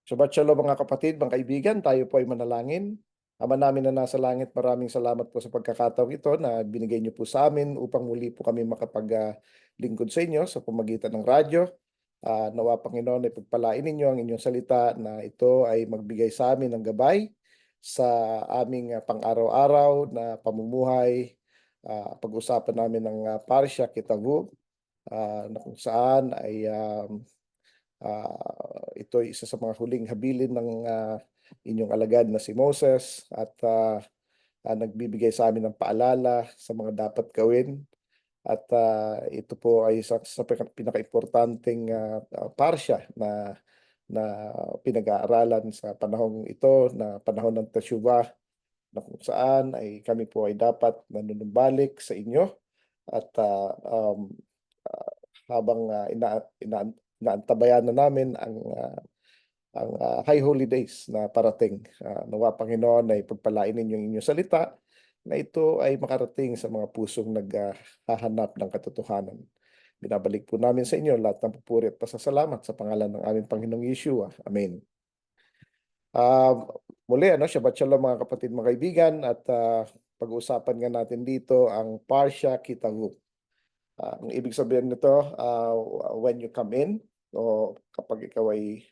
Shabbat shalom mga kapatid, mga kaibigan, tayo po ay manalangin. Ama namin na nasa langit, maraming salamat po sa pagkakataong ito na binigay niyo po sa amin upang muli po kami makapaglingkod sa inyo sa pamagitan ng radyo. Nawa Panginoon ay pagpalain ninyo ang inyong salita na ito ay magbigay sa amin ng gabay sa aming pang-araw-araw na pamumuhay. Pag-usapan namin ng Parsha Kitabu na kung saan ay ito ay isa sa mga huling habilin ng inyong alagad na si Moses at nagbibigay sa amin ng paalala sa mga dapat gawin. At ito po ay isa sa pinaka-importanting parsya na pinag-aaralan sa panahong ito na panahon ng Teshuvah na kung saan ay kami po ay dapat manunumbalik sa inyo at habang inaantabayan na namin ang High Holy Days na parating. Nawa Panginoon ay pagpalain ninyo ang inyong salita na ito ay makarating sa mga pusong naghahanap ng katotohanan. Binabalik po namin sa inyo lahat ng papuri at pasasalamat sa pangalan ng aming Panginoong Yeshua. Amen. Muli, Shabbat Shalom mga kapatid, mga kaibigan, at pag-uusapan nga natin dito ang Parsha Kitabu. Ang ibig sabihin nito, when you come in, o kapag ikaw ay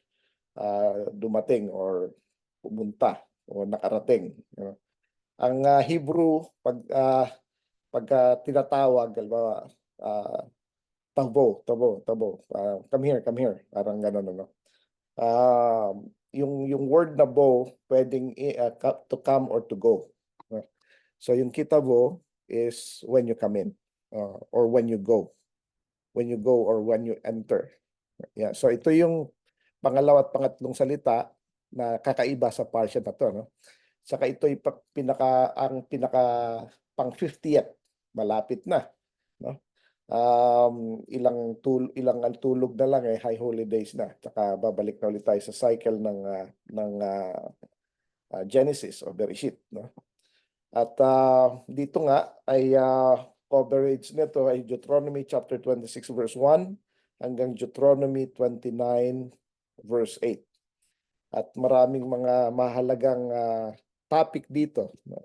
dumating or pumunta o nakarating. Ang Hebrew, pagka tinatawag, halimbawa, tabo, come here, parang gano'n, yung word na bo, pwedeng to come or to go. So yung kitabo is when you come in, or when you go. When you go or when you enter. Yeah. So ito yung pangalawa at pangatlong salita na kakaiba sa parsha na to, no? Saka ito ay pinaka pang 50th, malapit na, no? Ilang ang tulog na lang High Holy Days na. Saka babalik na ulit tayo sa cycle ng Genesis o Bereshit, no? At dito nga ay coverage nito ay Deuteronomy chapter 26 verse 1 hanggang Deuteronomy 29 verse 8. At maraming mga mahalagang topic dito, no?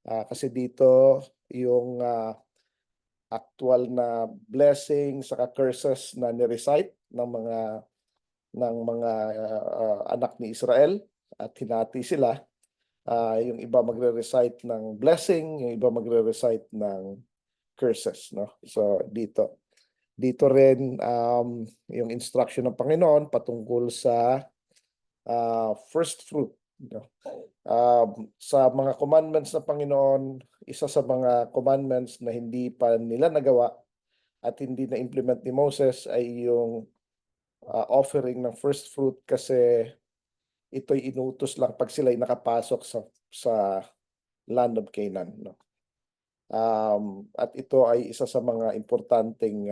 Kasi dito yung actual na blessing sa curses na ni-recite ng mga anak ni Israel at hinati sila. Yung iba magre-recite ng blessing, yung iba magre-recite ng curses, no? So dito rin yung instruction ng Panginoon patungkol sa first fruit, no? Sa mga commandments ng Panginoon, isa sa mga commandments na hindi pa nila nagawa at hindi na implement ni Moses ay yung offering ng first fruit, kasi ito'y inutos lang pag sila'y nakapasok sa land of Canaan, no? At ito ay isa sa mga importanteng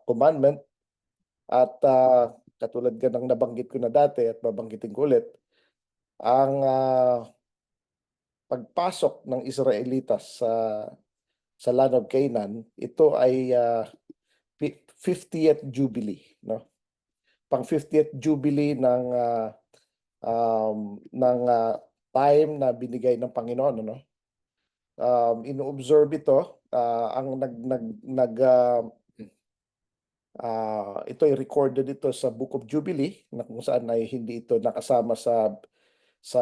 commandment at katulad ka ng nabanggit ko na dati at babanggitin ko ulit, ang pagpasok ng Israelitas sa land of Canaan, ito ay 50th Jubilee, no? Pang 50th Jubilee ng time na binigay ng Panginoon, ano? Ino-observe ito, ang ito ay recorded ito sa Book of Jubilee na kung saan ay hindi ito nakasama sa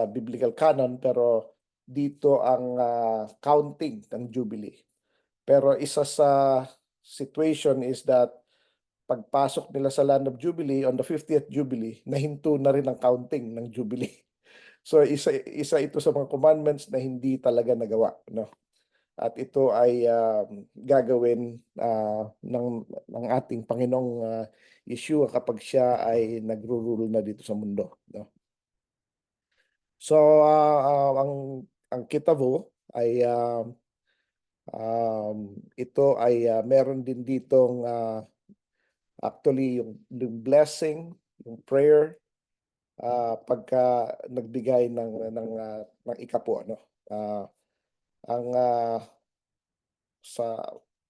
biblical canon, pero dito ang counting ng Jubilee. Pero isa sa situation is that pagpasok nila sa land of Jubilee on the 50th Jubilee, nahinto na rin ang counting ng Jubilee. So isa ito sa mga commandments na hindi talaga nagawa, no? At ito ay gagawin ng ating Panginoong Yeshua kapag siya ay nagro-rule na dito sa mundo, no? So ang kitabo ay ito ay meron din ditong actually yung blessing, yung prayer, pagka nagbigay ng ikapo, ano? Ang sa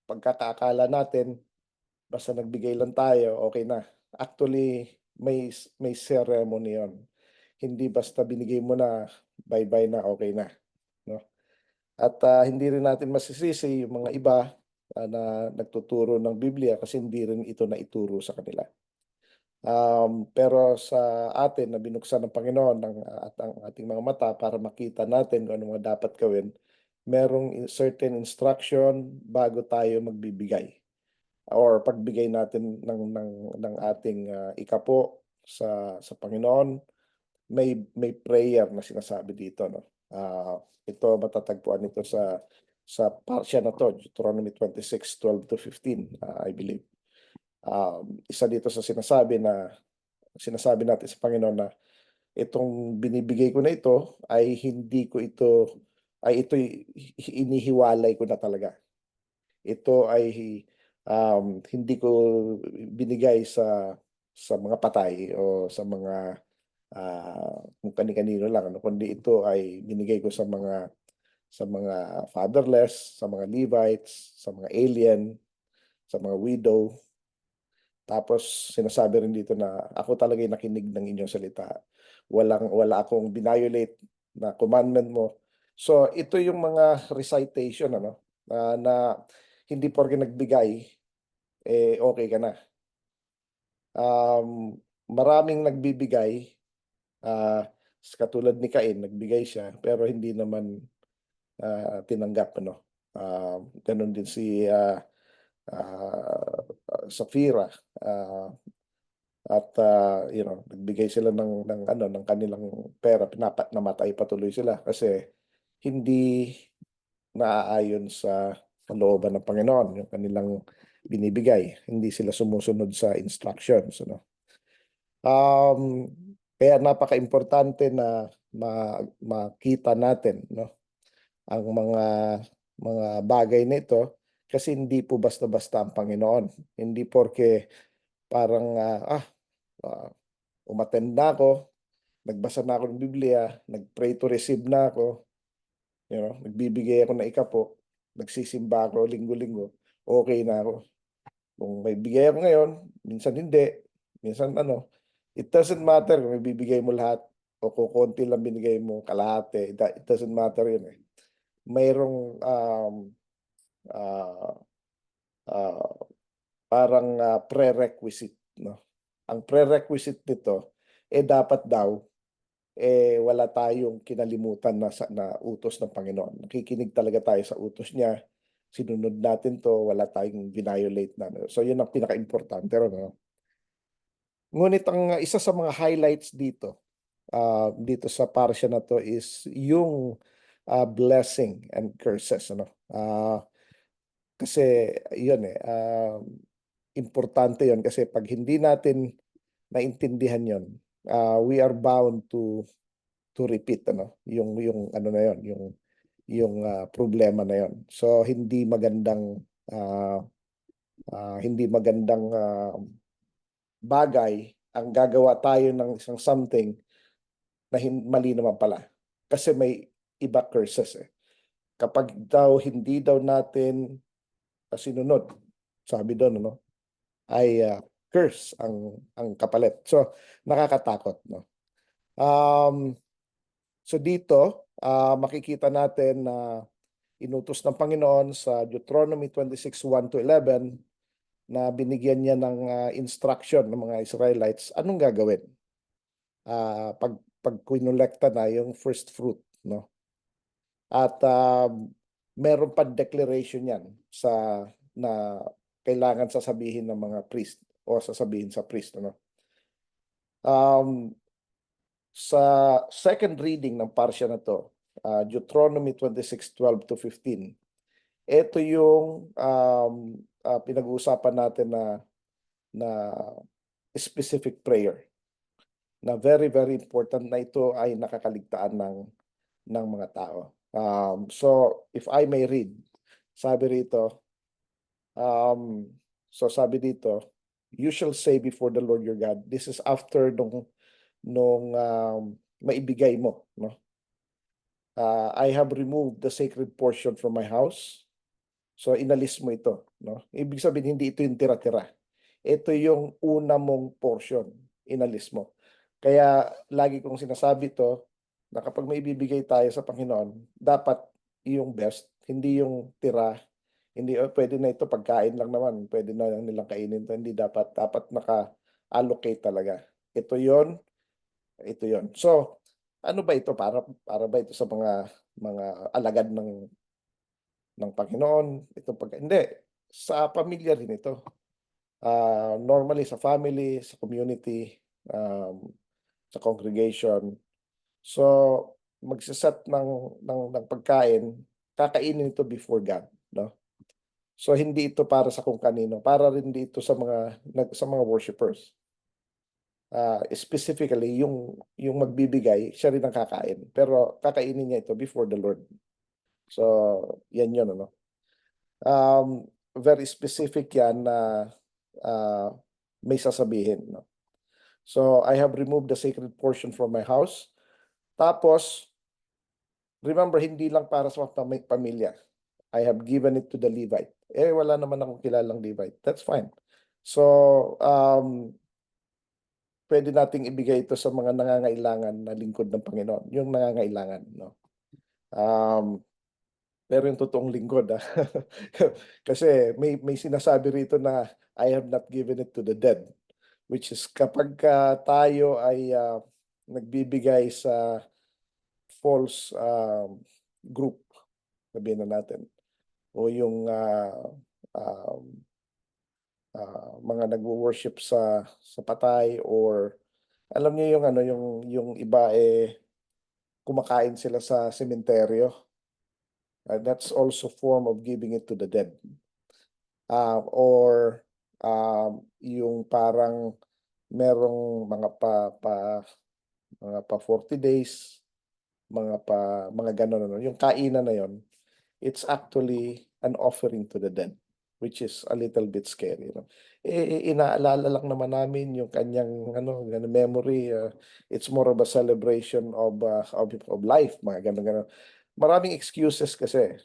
pagkakaakala natin, basta nagbigay lang tayo, okay na. Actually, may ceremony yun. Hindi basta binigay mo na, bye-bye na, okay na. No? At hindi rin natin masisisi yung mga iba na nagtuturo ng Biblia kasi hindi rin ito na ituro sa kanila. Pero sa atin na binuksan ng Panginoon at ang ating mga mata para makita natin kung ano mga dapat gawin, merong certain instruction bago tayo magbibigay or pagbigay natin ng ating ikapo sa Panginoon, may prayer na sinasabi dito, no. Ito matatagpuan ito sa parsya na to, Deuteronomy 26:12-15, I believe. Isa dito sa sinasabi natin sa Panginoon na itong binibigay ko na ito ay ito'y inihiwalay ko na talaga. Ito ay hindi ko binigay sa mga patay o sa mga kung kani-kanino lang, ano, kundi ito ay binigay ko sa mga fatherless, sa mga Levites, sa mga alien, sa mga widow. Tapos sinasabi rin dito na ako talaga yung nakinig ng inyong salita. Wala akong binayolate na commandment mo. So ito yung mga recitation, ano, na hindi porke nagbigay okay ka na. Maraming nagbibigay, katulad ni Cain, nagbigay siya pero hindi naman tinanggap, ano. Ganun din si Sapphira, at nagbigay sila ng kanilang pera, namatay patuloy sila kasi hindi naaayon sa kalooban ng Panginoon yung kanilang binibigay. Hindi sila sumusunod sa instructions, ano. Kaya napaka-importante na makita natin, no, ang mga bagay nito kasi hindi po basta-basta ang Panginoon. Hindi porke parang umattend na ako, nagbasa na ako ng Biblia, nag-pray to receive na ako, nagbibigay ako ng ikapo, nagsisimba ako linggo-linggo, okay na ako. Kung may bigay ako ngayon, minsan hindi, minsan it doesn't matter kung may bibigay mo lahat o kukunti lang binigay mo, kalahati, it doesn't matter yun eh. Mayroong uh, uh, parang prerequisite, no? Ang prerequisite nito dapat daw wala tayong kinalimutan na utos ng Panginoon. Nakikinig talaga tayo sa utos niya. Sinunod natin to, wala tayong violate na. So yun ang pinaka-importante ron, no? Ngunit ang isa sa mga highlights dito sa parsya na to is yung blessing and curses, ano. Kasi yun importante yun kasi pag hindi natin naintindihan yun, we are bound to repeat, ano, yung ano na yun, yung problema na yun. So hindi magandang bagay ang gagawa tayo ng isang something na mali naman pala. Kasi may iba curses eh. Kapag daw hindi daw natin sinunod, sabi doon, ano, ay curse ang kapalit. So nakakatakot, no. So dito makikita natin na inutos ng Panginoon sa Deuteronomy 26:1-11 na binigyan niya ng instruction ng mga Israelites anong gagawin pag kinolekta na yung first fruit, no. At meron pa declaration yan na kailangan sasabihin ng mga priest o sasabihin sa priest, ano. Sa second reading ng parsya na to, Deuteronomy 26:12-15, ito yung pinag-uusapan natin na specific prayer na very very important na ito ay nakakaligtaan ng mga tao. So if I may read, sabi rito, sabi dito, you shall say before the Lord your God, this is after nung maibigay mo, no. I have removed the sacred portion from my house. So inalis mo ito, no. Ibig sabihin hindi ito yung tira-tira. ito yung una mong portion, inalis mo. Kaya lagi kong sinasabi to na kapag may ibibigay tayo sa Panginoon, dapat yung best, hindi yung tira. Hindi pwede na ito pagkain lang naman, pwede na lang nilang kainin to. Hindi dapat naka-allocate talaga. Ito yon, ito yon. So, ano ba ito, para ba ito sa mga alagad ng Panginoon? Ito hindi, sa pamilya rin ito. Normally sa family, sa community, sa congregation. So, magse-set ng pagkain, kakainin ito before God, no? So hindi ito para sa kung kanino, para rin dito sa mga worshipers. Specifically yung magbibigay, siya rin ang kakain. Pero kakainin niya ito before the Lord. So, yan yun, ano. Very specific yan na may sasabihin, no. So, I have removed the sacred portion from my house. Tapos, remember, hindi lang para sa pamilya. I have given it to the Levite. Wala naman akong kilalang Levite. That's fine. So, pwede nating ibigay ito sa mga nangangailangan na lingkod ng Panginoon. Yung nangangailangan, no? Pero yung totoong lingkod, kasi may sinasabi rito na I have not given it to the dead, which is kapag tayo ay nagbibigay sa false group, sabihin na natin, o yung mga nagwo-worship sa patay, or alam niyo yung yung iba kumakain sila sa sementeryo. That's also form of giving it to the dead. Or yung parang merong mga pa 40 days, mga ganun, ano. Yung kainan na yon, it's actually an offering to the dead, which is a little bit scary, no? Inaalala lang naman namin yung kanyang memory. It's more of a celebration of life, mga ganun. Maraming excuses kasi.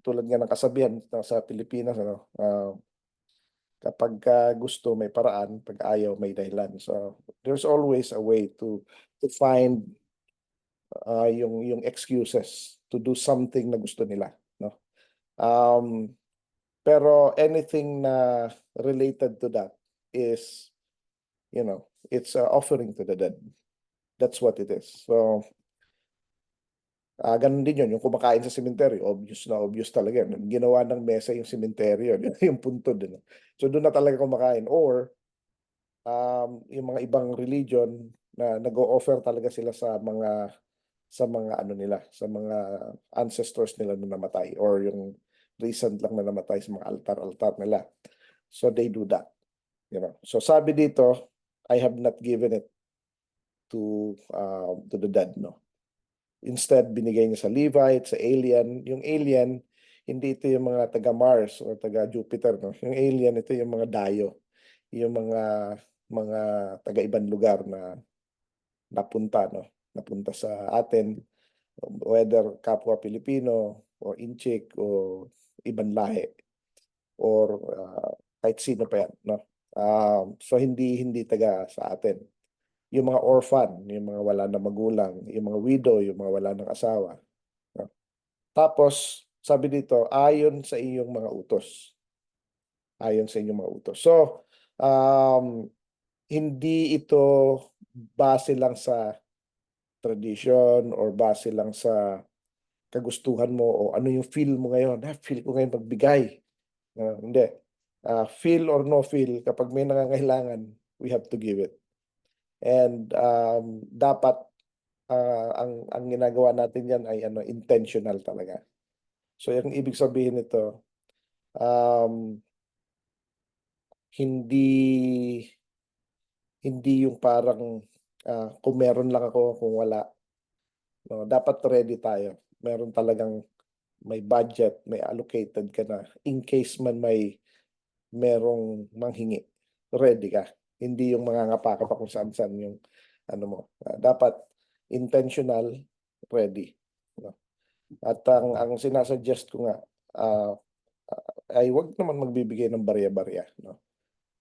Tulad nga ng kasabihan sa Pilipinas, kapag gusto may paraan, pag ayaw may dahilan. So there's always a way to find yung excuses to do something na gusto nila, no? Pero anything na related to that is, it's offering to the dead. That's what it is. So ganun din yun, yung kumakain sa sementeryo, obvious talaga yun. Ginawa ng mesa yung sementeryo, yung puntod. So doon na talaga kumakain. Or yung mga ibang religion na nag-o-offer talaga sila sa mga nila, sa mga ancestors nila na namatay, or yung recent lang na namatay sa mga altar nila. So they do that. So sabi dito, I have not given it to the dead, no. Instead, binigay niya sa Levite, sa alien. Yung alien, hindi ito yung mga taga-Mars o taga-Jupiter, no? Yung alien, ito yung mga dayo. Yung mga taga-ibang lugar na napunta, no? Napunta sa atin, whether kapwa Pilipino o Inchik o ibang lahi, or kahit sino pa yan, no? So hindi taga sa atin. Yung mga orphan, yung mga wala na magulang, yung mga widow, yung mga wala ng asawa, no? Tapos, sabi dito, ayon sa iyong mga utos. Ayon sa inyong mga utos. So, hindi ito base lang sa tradition or base lang sa kagustuhan mo o ano yung feel mo ngayon. Feel ko ngayon magbigay. Hindi. Feel or no feel, kapag may nangangailangan, we have to give it. And dapat ang ginagawa natin yan ay intentional talaga. So yung ibig sabihin nito, hindi yung parang kung meron lang ako, kung wala, no, dapat ready tayo. Meron talagang may budget, may allocated ka na in case man merong manghingi, ready ka. Hindi yung mangangapa ka pa kung saan-saan yung mo. Dapat intentional, ready, no? At ang sinasuggest ko nga, ay wag naman magbibigay ng barya-barya, no?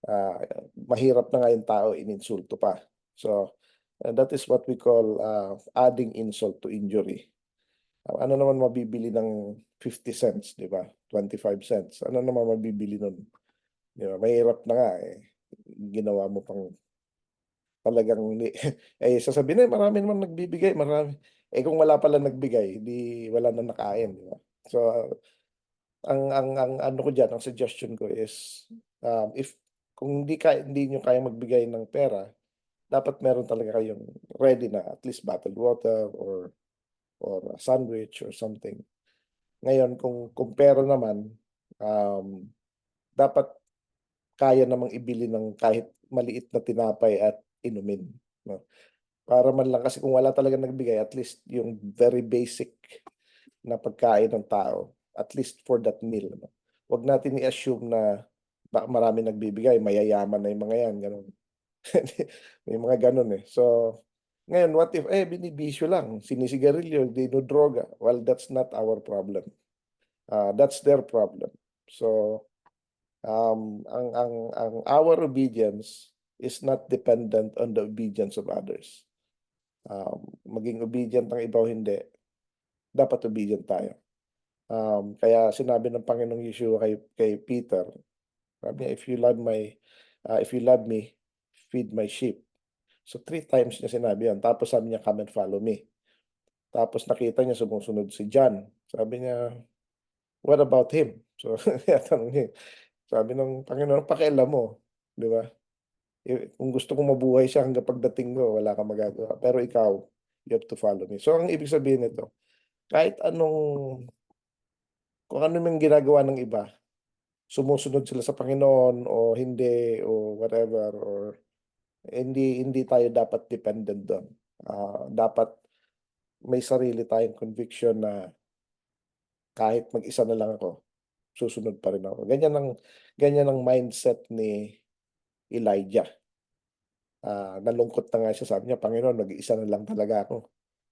Ah, Mahirap na nga yung tao, ininsulto pa. So, that is what we call adding insult to injury. Ano naman mabibili ng 50 cents, di ba? 25 cents. Ano naman mabibili nun? Di ba? Mahirap na nga eh. Ginawa mo pang talagang sasabihin na marami naman nagbibigay, marami. Kung wala pala nagbigay, di wala na nakain, di ba? So, ang ano ko diyan, ang suggestion ko is if kung hindi niyo kayang magbigay ng pera, dapat meron talaga kayong ready na at least bottled water or a sandwich or something. Ngayon kung pera naman, um, dapat kaya namang ibili ng kahit maliit na tinapay at inumin, no? Para man lang kasi kung wala talagang nagbigay, at least yung very basic na pagkain ng tao, at least for that meal, no? Wag natin i-assume na marami nagbibigay, mayayaman na yung mga yan, gano'n. May mga gano'n eh. So, ngayon, what if, binibisyo lang, sinisigarilyo, dinodroga. Well, that's not our problem. That's their problem. So, ang our obedience is not dependent on the obedience of others. Maging obedient ang iba o hindi, dapat obedient tayo. Kaya sinabi ng Panginoong Yeshua kay Peter, sabi niya, if you love me, feed my sheep. So 3 times niya sinabi yan. Tapos sabi niya, come and follow me. Tapos nakita niya sumusunod si John. Sabi niya, what about him? So tanong niya, sabi ng Panginoon, pakialam mo, di ba? Kung gusto kong mabuhay siya hanggang pagdating mo, wala kang magagawa. Pero ikaw, you have to follow me. So ang ibig sabihin nito, kahit kung ano yung ginagawa ng iba, sumusunod sila sa Panginoon o hindi o whatever, or hindi tayo dapat dependent doon. Dapat may sarili tayong conviction na kahit mag-isa na lang ako, susunod pa rin ako. Ganyan ang mindset ni Elijah. Nalungkot na nga siya, sabi niya, Panginoon, mag-isa na lang talaga ako.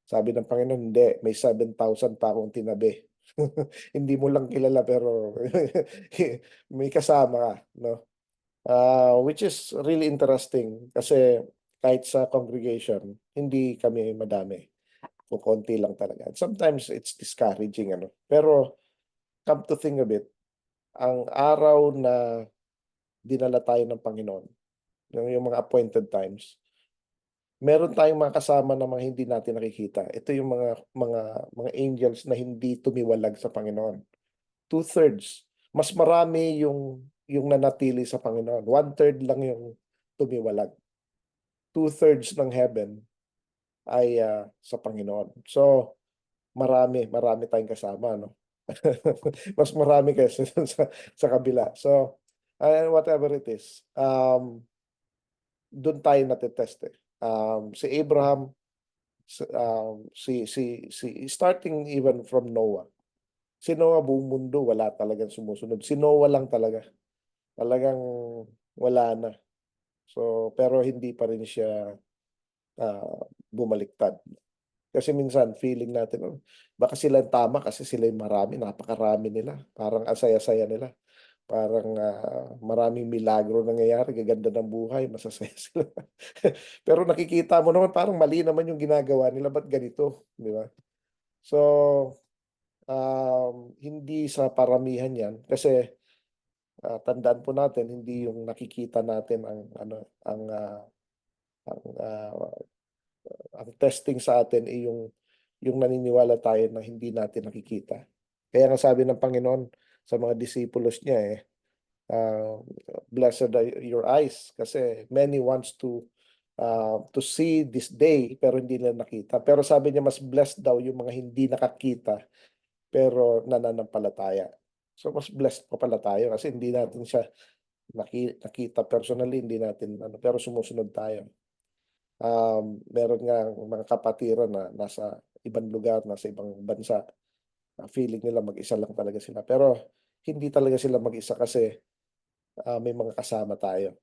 Sabi ng Panginoon, hindi, may 7,000 pa akong tinabi. Hindi mo lang kilala pero may kasama ka, no? Which is really interesting kasi kahit sa congregation, hindi kami madami. Kung konti lang talaga. And sometimes it's discouraging, ano. Pero come to think of it, ang araw na dinala tayo ng Panginoon, yung mga appointed times, meron tayong mga kasama na mga hindi natin nakikita. Ito yung mga angels na hindi tumiwalag sa Panginoon. 2/3. Mas marami yung nanatili sa Panginoon. 1/3 lang yung tumiwalag. 2/3 ng heaven ay sa Panginoon. So, marami tayong kasama, no? Mas marami kaysa sa kabila. So, whatever it is, doon tayo natetest eh. Si Abraham, starting even from Noah. Si Noah, buong mundo, wala talagang sumusunod. Si Noah lang talaga. Talagang wala na. So, pero hindi pa rin siya bumaliktad. Kasi minsan, feeling natin, baka sila tama kasi sila yung marami, napakarami nila. Parang asaya-saya nila. Parang maraming milagro nangyayari, gaganda ng buhay, masasaya sila. Pero nakikita mo naman, parang mali naman yung ginagawa nila, ba't ganito? Di ba? So, hindi sa paramihan yan. Kasi, tandaan po natin, hindi yung nakikita natin ang testing sa atin ay yung naniniwala tayo na hindi natin nakikita. Kaya nga sabi ng Panginoon sa mga disipulos niya blessed are your eyes kasi many wants to see this day pero hindi nila nakita. Pero sabi niya mas blessed daw yung mga hindi nakakita pero nananampalataya. So mas blessed pa pala tayo kasi hindi natin siya nakita personally, hindi natin pero sumusunod tayo. Meron nga mga kapatiran na nasa ibang lugar, nasa ibang bansa. Feeling nila mag-isa lang talaga sila. Pero hindi talaga sila mag-isa kasi may mga kasama tayo.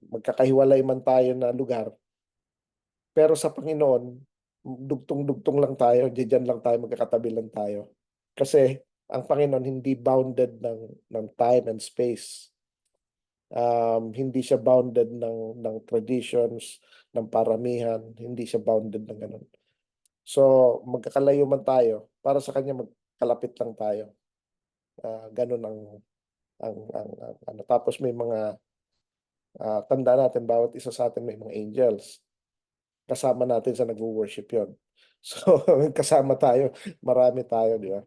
Magkakahiwalay man tayo na lugar. Pero sa Panginoon, dugtong-dugtong lang tayo. Diyan lang tayo, magkakatabi lang tayo. Kasi ang Panginoon hindi bounded ng time and space. Hindi siya bounded ng traditions, ng paramihan, hindi siya bounded ng ganun. So, magkakalayo man tayo, para sa kanya magkalapit lang tayo. Ganun ang ano. Tapos may mga tanda natin, bawat isa sa atin may mga angels. Kasama natin sa nagwo-worship yon. So, kasama tayo, marami tayo, di ba?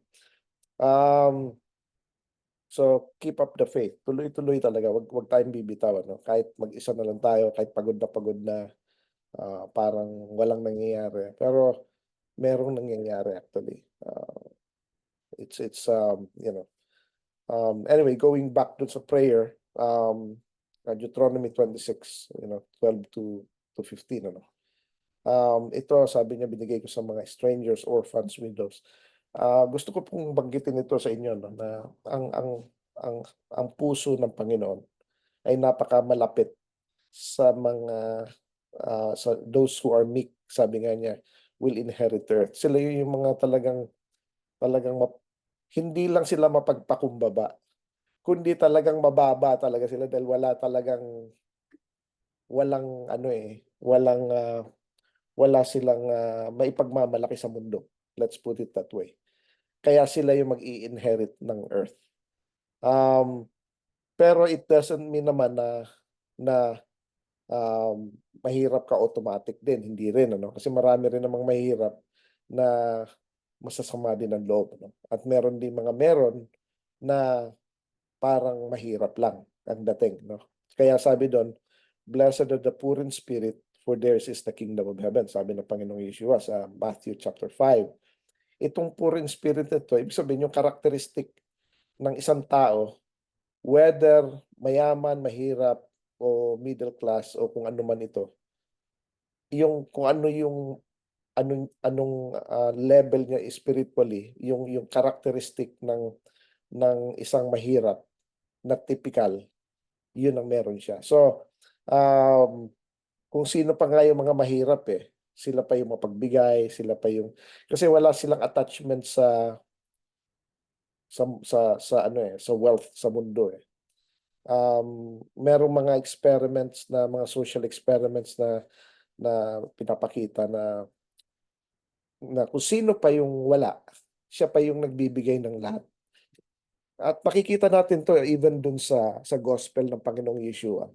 So, keep up the faith. Tuloy-tuloy talaga. Wag tayong bibitaw, ano? Kahit mag-isa na lang tayo, kahit pagod na, parang walang nangyayari. Pero merong nangyayari actually. It's you know. Anyway, going back dun sa prayer, Deuteronomy 26, 12 to 15, ano. Ito sabi niya binigay ko sa mga strangers, orphans, widows. Gusto ko pong banggitin ito sa inyo, no, na ang ang puso ng Panginoon ay napakamalapit sa mga sa those who are meek, sabi nga niya, will inherit the earth. Sila yung mga talagang hindi lang sila mapagpakumbaba, kundi talagang mababa talaga sila dahil walang ano wala silang maipagmamalaki sa mundo. Let's put it that way. Kaya sila yung mag-i-inherit ng earth. Pero it doesn't mean naman na mahirap ka automatic din, hindi rin, ano? Kasi marami rin namang mahirap na masasama din ang loob, no? At meron din mga meron na parang mahirap lang ang dating, no? Kaya sabi doon, blessed are the poor in spirit, for theirs is the kingdom of heaven, sabi ng Panginoong Yeshua sa Matthew chapter 5. Itong poor in spirit ito, ibig sabihin yung characteristic ng isang tao, whether mayaman, mahirap, o middle class, o kung ano man ito, kung ano yung level niya spiritually, yung characteristic ng isang mahirap na typical, yun ang meron siya. So, kung sino pa nga yung mga mahirap, sila pa yung mapagbigay, sila pa yung, kasi wala silang attachment sa ano sa wealth sa mundo. Merong mga experiments, na mga social experiments na pinapakita na kung sino pa yung wala, siya pa yung nagbibigay ng lahat. At makikita natin to even dun sa gospel ng Panginoong Yeshua,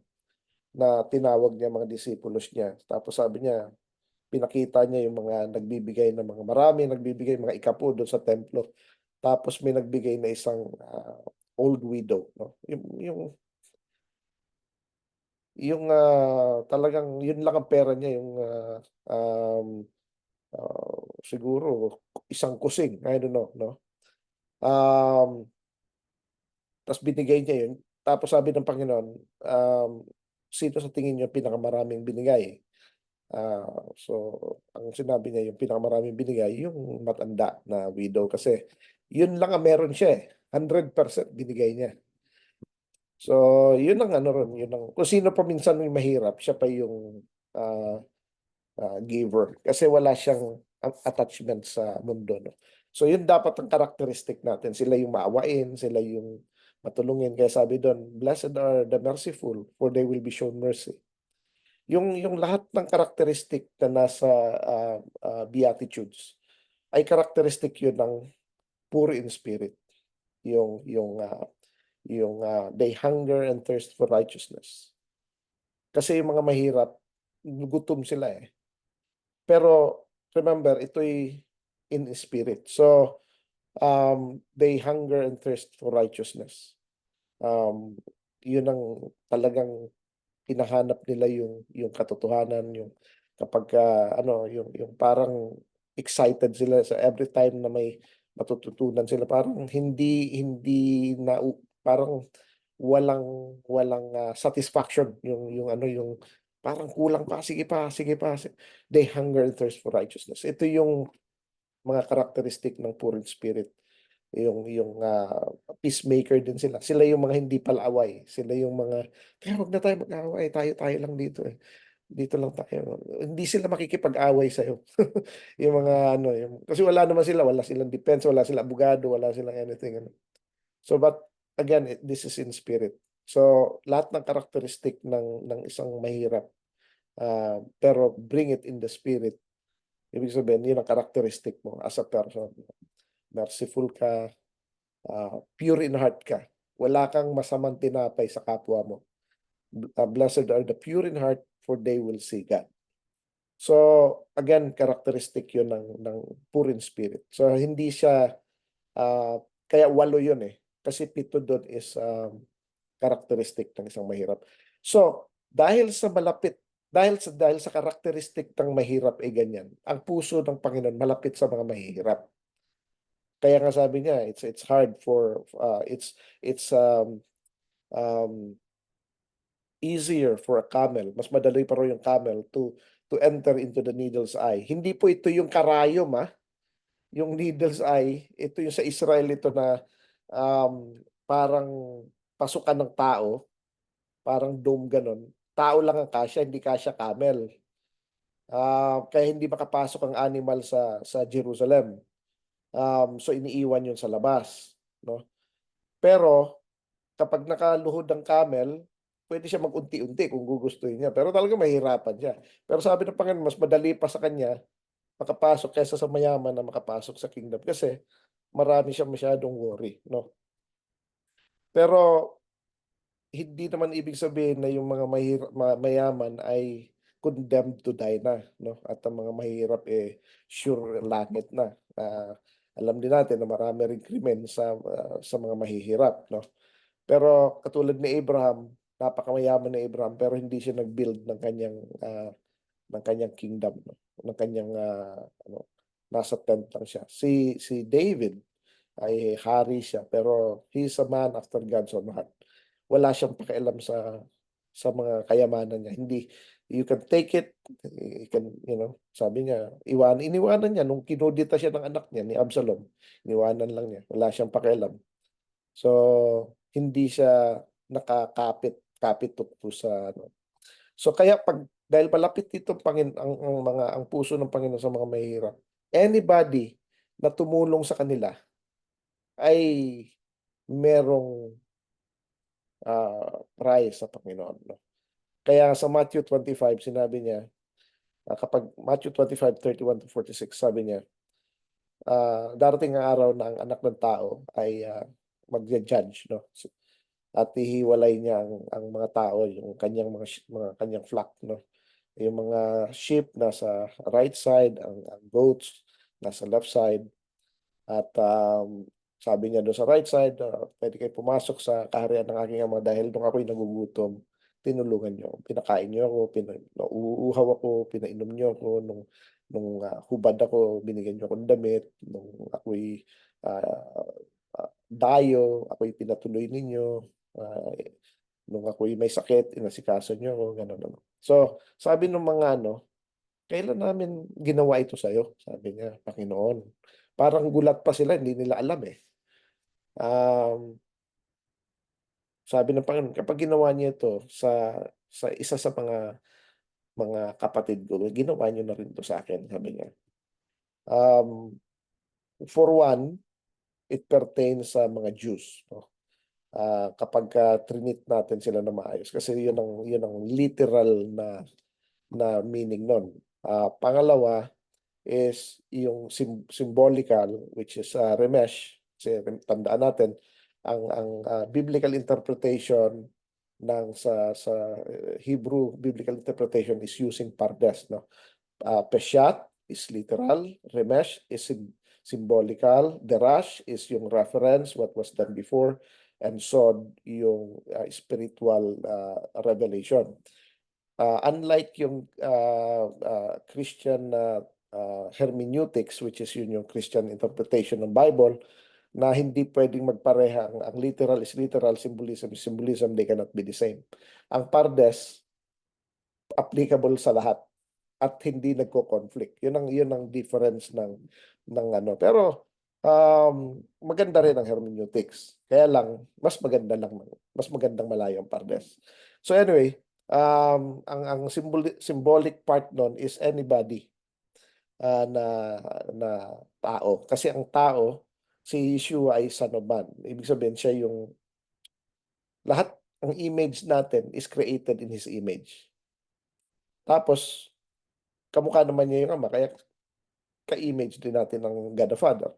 na tinawag niya mga disipulos niya. Tapos sabi niya, pinakita niya yung mga nagbibigay ng mga marami, nagbibigay mga ikapu doon sa templo. Tapos may nagbigay na isang old widow, no? Talagang yun lang ang pera niya, yung siguro isang kusing, I don't know, no? Tapos binigay niya yun. Tapos sabi ng Panginoon, sino sa tingin niyo pinakamaraming binigay? So, ang sinabi niya, yung pinakamaraming binigay, yung matanda na widow. Kasi yun lang ang meron siya, 100% binigay niya. So, yun ang ano ron, yun ang, kung sino pa minsan may mahirap, siya pa yung giver. Kasi wala siyang attachment sa mundo, no? So, yun dapat ang characteristic natin. Sila yung maawain, sila yung matulungin. Kaya sabi doon, blessed are the merciful, for they will be shown mercy. Yung lahat ng characteristic na nasa Beatitudes ay characteristic yun ng poor in spirit. They hunger and thirst for righteousness. Kasi yung mga mahirap, gutom sila eh. Pero remember, ito'y in spirit. So, they hunger and thirst for righteousness. Yun ang talagang hinahanap nila, yung katotohanan, yung kapag yung parang excited sila sa every time na may matututunan sila, parang hindi na parang walang satisfaction, yung parang kulang pa, sige pa, sige pa. They hunger and thirst for righteousness. Ito yung mga karakteristik ng poor in spirit. Yung peacemaker din sila. Sila yung mga hindi palaaway. Sila yung mga, kaya wag na tayo mag-away, tayo lang dito eh. dito lang tayo. Hindi sila makikipag-away sa'yo. Yung mga ano, kasi wala naman sila, wala silang defense, wala silang abogado, wala silang anything. Ano. So but again, this is in spirit. So lahat ng karakteristik ng isang mahirap, pero bring it in the spirit. Ibig sabihin, yun ang karakteristik mo as a person. Merciful ka, pure in heart ka. Wala kang masamang tinapay sa kapwa mo. Blessed are the pure in heart, for they will see God. So, again, characteristic yun ng poor in spirit. So, hindi siya, kaya 8 yun eh. Kasi 7 doon is characteristic ng isang mahirap. So, dahil sa characteristic ng mahirap ay ganyan, ang puso ng Panginoon malapit sa mga mahihirap. Kaya nga sabi niya, it's hard for, it's easier for a camel, mas madali pa raw yung camel to enter into the needle's eye. Hindi po ito yung karayom, yung needle's eye, ito yung sa Israel ito na parang pasukan ng tao, parang dome ganon. Tao lang ang kasya, hindi kasya camel. Kaya hindi makapasok ang animal sa Jerusalem. So iniiwan yun sa labas, no? Pero kapag nakaluhod ang camel, pwede siya mag-unti-unti kung gugustuhin niya. Pero talaga mahirapan siya. Pero sabi ng Panginoon, mas madali pa sa kanya makapasok kaysa sa mayaman na makapasok sa kingdom kasi marami siya masyadong worry, no? Pero hindi naman ibig sabihin na yung mga mayaman ay condemned to die na, no? At ang mga mahirap sure langit na. Alam din natin na marami ring krimen sa mga mahihirap, no? Pero katulad ni Abraham, napakamayaman ni Abraham pero hindi siya nag-build ng kanyang kingdom, no? Ng kanyang ano, nasa tent lang siya. Si David ay hari siya pero he's a man after God's own heart. Wala siyang pakialam sa mga kayamanan niya. Hindi, you can take it, you can, sabi niya, iniwanan niya nung kinudita siya ng anak niya ni Absalom. Iniwanan lang niya. Wala siyang pakialam. So, hindi siya nakakapit tukto sa ano. So kaya dahil malapit dito ang puso ng Panginoon sa mga mahihirap, anybody na tumulong sa kanila ay merong prize sa Panginoon, no? Kaya sa Matthew 25 sinabi niya, kapag Matthew 25:31-46 sabi niya, darating ang araw na ang anak ng tao ay magja-judge, no? At ihiwalay niya ang mga tao, yung kanyang mga kanyang flock, no? Yung mga sheep nasa right side, ang goats nasa left side. At sabi niya doon sa right side, pwede kayo pumasok sa kaharian ng aking ama dahil nung ako'y nagugutom, tinulungan niyo. Pinakain niyo ako, nauuhaw ako, pinainom niyo ako, nung hubad ako, binigyan niyo akong damit, nung ako'y dayo, ako'y pinatuloy ninyo, nung ako'y may sakit, inasikaso niyo ako, gano'n. So, sabi ng mga kailan namin ginawa ito sa'yo? Sabi niya, Panginoon. Parang gulat pa sila, hindi nila alam eh. Sabi ng Panginoon, kapag ginawa niyo ito sa isa sa mga kapatid ko, ginawa niyo na rin ito sa akin, sabi niya. For one, it pertains sa mga Jews, no? Kapag trinit natin sila na maayos kasi yun ang literal na meaning nun. Pangalawa is yung symbolical, which is remesh. Kasi tandaan natin ang biblical interpretation ng sa Hebrew biblical interpretation is using pardes, no? Peshat is literal, remesh is symbolical, derash is yung reference what was done before, and sod yung spiritual revelation. Unlike yung Christian hermeneutics, which is yung Christian interpretation ng Bible, na hindi pwedeng magpareha. Ang literal is literal, symbolism is symbolism, they cannot be the same. Ang pardes, applicable sa lahat at hindi nagko-conflict. Yun ang difference ng ano. Pero maganda rin ang hermeneutics. Kaya lang mas magandang malayo ang pardes. So anyway, Ang symbolic part nun is anybody na tao. Kasi ang tao, si Yeshua ay son of man. Ibig sabihin siya yung lahat ng image natin is created in His image. Tapos, kamukha naman niya yung Ama, kaya ka-image din natin ng God the Father.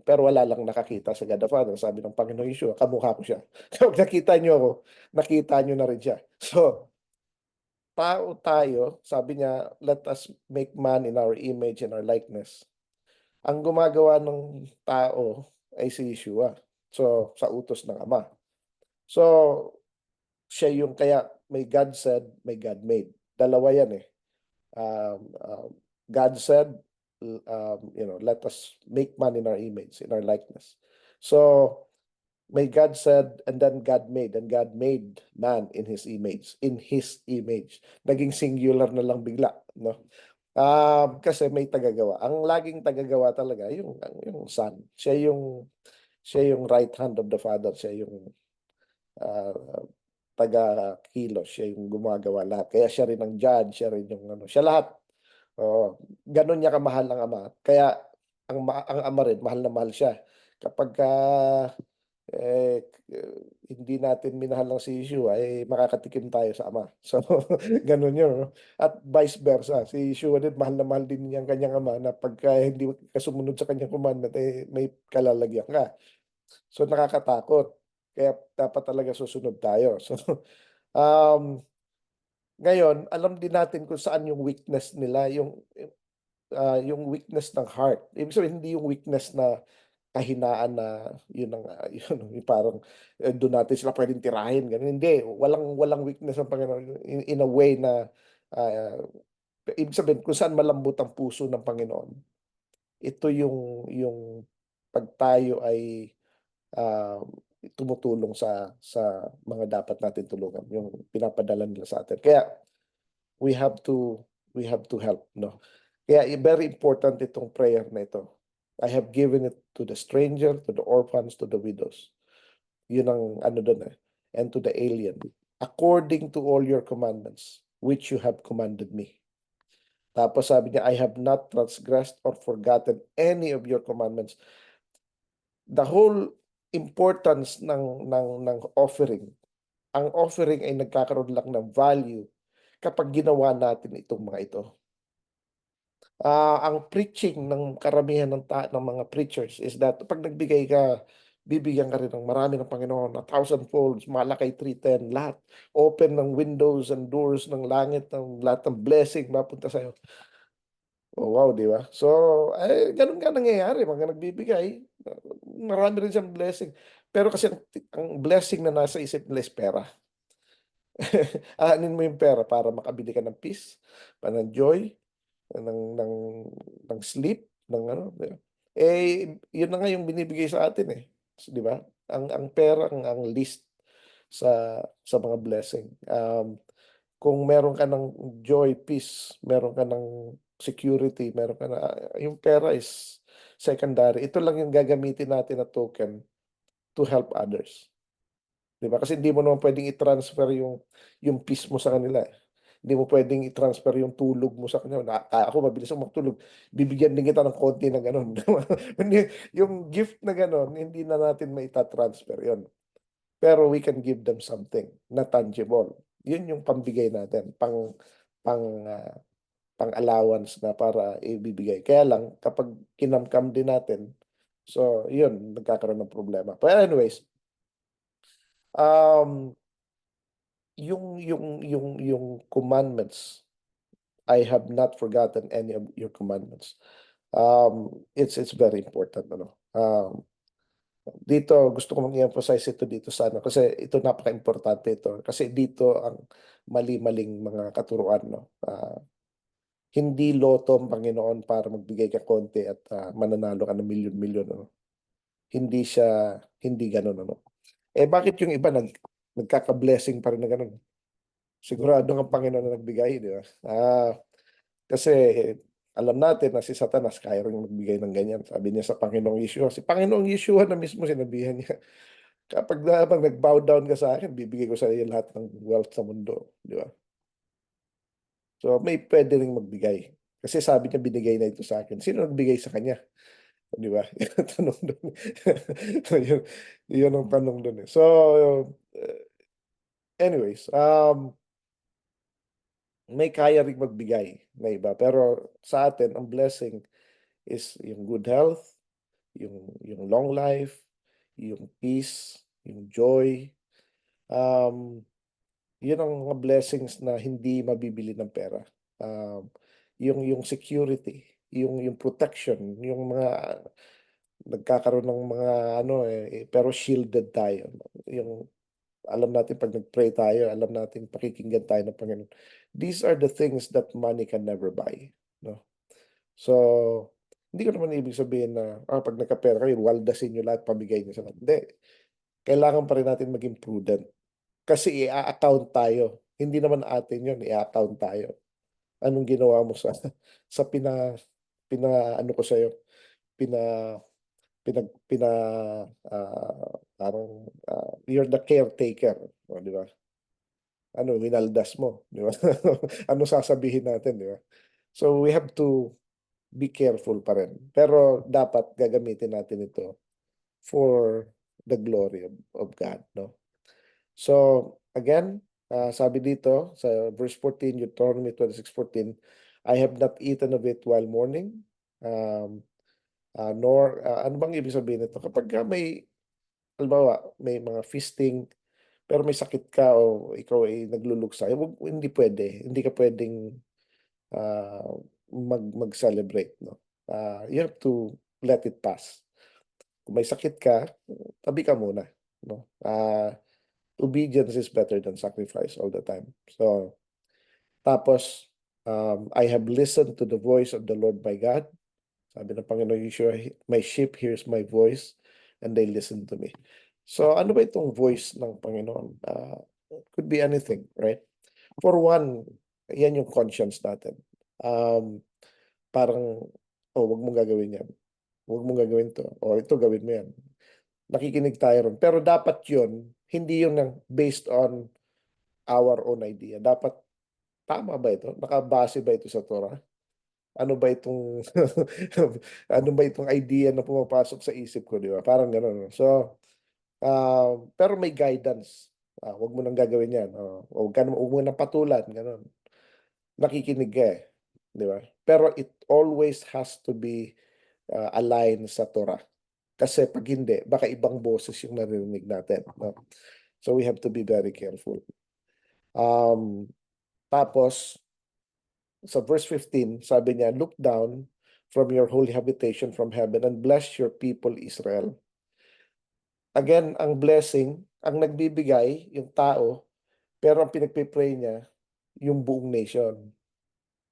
Pero wala lang nakakita sa God the Father. Sabi ng Panginoong Yeshua, kamukha ko siya. Kapag nakita niyo ako, nakita niyo na rin siya. So, tao tayo, sabi niya, let us make man in our image and our likeness. Ang gumagawa ng tao ay si Yeshua. So, sa utos ng Ama. So, siya yung kaya may God said, may God made. Dalawa yan eh. God said, let us make man in our image, in our likeness. So, may God said, and then God made, and God made man in His image, in His image. Naging singular na lang bigla, no? Kasi may tagagawa. Ang laging tagagawa talaga yung Son. Siya yung right hand of the Father. Siya yung taga-kilos. Siya yung gumagawa lahat. Kaya siya rin ang judge. Siya rin yung ano. Siya lahat. Oo. Ganon niya kamahal ang Ama. Kaya ang Ama rin, mahal na mahal siya. Kapag eh, hindi natin minahal ng si Yeshua, makakatikim tayo sa Ama. So, ganun yun. No? At vice versa. Si Yeshua din, mahal na mahal din niya ang kanyang Ama na pagka hindi ka sumunod sa kanyang commandment, may kalalagyan ka. So, nakakatakot. Kaya dapat talaga susunod tayo. So, um, ngayon, alam din natin kung saan yung weakness nila, yung weakness ng heart. Ibig sabihin, hindi yung weakness na kahinaan na yun ang yung parang doon natin sila pwedeng tirahin ganun. Hindi, walang weakness ng Panginoon in a way na ibig sabihin kung saan malambot ang puso ng Panginoon. Ito yung pag tayo ay uh, tumutulong sa mga dapat natin tulungan, yung pinapadala nila sa atin. Kaya we have to help, no? Kaya very important itong prayer na ito. I have given it to the stranger, to the orphans, to the widows. Yun ang ano doon eh. And to the alien. According to all your commandments, which you have commanded me. Tapos sabi niya, I have not transgressed or forgotten any of your commandments. The whole importance ng offering. Ang offering ay nagkakaroon lang ng value kapag ginawa natin itong mga ito. Ang preaching ng karamihan ng mga preachers is that pag nagbigay ka, bibigyan ka rin ng marami ng Panginoon, 1,000-fold, malakay 310, lahat. Open ng windows and doors ng langit, ng lahat ng blessing mapunta sa'yo. Oh, wow, di ba? So, ganun nga nangyayari, mga nagbibigay. Marami rin siyang blessing. Pero kasi ang blessing na nasa isip nila is pera. Aanin mo yung pera para makabili ka ng peace, ng joy, ng ng sleep, ng ano, di ba? Yun na nga yung binibigay sa atin eh. So, di ba? Ang pera ang list sa mga blessing. Kung meron ka ng joy, peace, meron ka ng security, meron ka na yung pera is secondary. Ito lang yung gagamitin natin na token to help others. Di ba? Kasi hindi mo naman pwedeng i-transfer yung peace mo sa kanila eh. Hindi mo pwedeng i-transfer yung tulog mo sa kanya. Ako, mabilis akong matulog. Bibigyan din kita ng konti na gano'n. Yung gift na gano'n, hindi na natin maita-transfer yon. Pero we can give them something na tangible. Yun yung pambigay natin, pang, ah, pang-allowance na para ibibigay. Kaya lang, kapag kinamkam din natin, so yun, nagkakaroon ng problema. But anyways, um, yung commandments, I have not forgotten any of your commandments. It's very important, ano. Dito gusto ko mag-emphasize ito dito sa ano kasi ito napaka-importante ito kasi dito ang mali-maling mga katuruan, no. Hindi loto ang Panginoon para magbigay ka konti at mananalo ka ng milyon-milyon, ano. Hindi ganoon, ano. Bakit yung iba nagkaka-blessing pa rin na gano'n? Sigurado ang Panginoon na nagbigay, di ba? Kasi alam natin na si Satanas kaya rin magbigay ng ganyan. Sabi niya sa Panginoong Yeshua. Si Panginoong Yeshua na mismo sinabihan niya, Kapag nag-bow down ka sa akin, bibigay ko sa iyo lahat ng wealth sa mundo, di ba? So may pwede ring magbigay. Kasi sabi niya binigay na ito sa akin. Sino nagbigay sa kanya? Di ba? Yun ang tanong doon. yun, yun ang tanong doon eh. So, anyways, may kaya ring magbigay na iba. Pero sa atin, ang blessing is yung good health, yung long life, yung peace, yung joy. Um, Yun ang mga blessings na hindi mabibili ng pera. Um, yung security, yung protection, yung mga nagkakaroon ng mga ano pero shielded tayo. Yung alam natin pag nag-pray tayo, alam natin pakikinggan tayo ng Panginoon. These are the things that money can never buy, no? So, hindi ko naman ibig sabihin na pag nagkapera kayo, waldasin nyo lahat, pamigay nyo sa lahat. Hindi. Kailangan pa rin natin maging prudent. Kasi i-account tayo. Hindi naman atin yun, i-account tayo. Anong ginawa mo sa sa ano ko sa'yo, pina pina parang you're the caretaker, di ba? Ano, winaldas mo, di ba? Ano sasabihin natin, di ba? So we have to be careful pa rin. Pero dapat gagamitin natin ito for the glory of God, no? So again, sabi dito sa verse 14, Deuteronomy 26:14, I have not eaten of it while mourning, um, nor, ano bang ibig sabihin nito? Kapag may, halimbawa, may mga feasting, pero may sakit ka o ikaw ay nagluluksa, hindi pwede. Hindi ka pwedeng uh, mag-celebrate, no? You have to let it pass. Kung may sakit ka, tabi ka muna, no? Obedience is better than sacrifice all the time. So, tapos, I have listened to the voice of the Lord my God. Sabi ng Panginoon Yeshua, my sheep hears my voice and they listen to me. So, ano ba itong voice ng Panginoon? Could be anything, right? For one, yan yung conscience natin. Um, Parang, oh, wag mong gagawin yan. Wag mong gagawin to. O ito, gawin mo yan. Nakikinig tayo ron. Pero dapat yun, hindi yun based on our own idea. Dapat, tama ba ito? Nakabase ba ito sa Torah? Ano ba itong ano ba itong idea na pumapasok sa isip ko, di ba? Parang gano'n, no? So, pero may guidance. Wag mo nang gagawin yan. Wag mo nang patulan. Gano'n. Nakikinig ka eh. Di ba? Pero it always has to be aligned sa Torah. Kasi pag hindi, baka ibang boses yung narinig natin. No? So we have to be very careful. Tapos, sa verse 15, sabi niya, look down from your holy habitation from heaven and bless your people Israel. Again, ang blessing, ang nagbibigay, yung tao, pero ang pinagpipray niya, yung buong nation.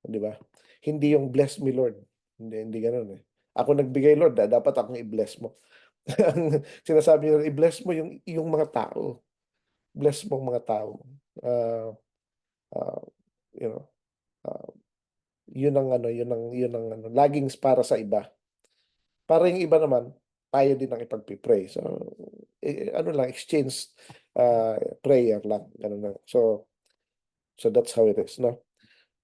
Di ba? Hindi yung bless me Lord. Hindi ganun eh. Ako nagbigay Lord, dapat akong i-bless mo. Ang sinasabi niya, i-bless mo yung mga tao. Bless mo ang mga tao. Uh, uh, you know, uh, yun ang ano, laging para sa iba. Para yung iba naman, tayo din ang ipagpipray. So, ano lang, exchange prayer lang. Ganun lang. So that's how it is, no?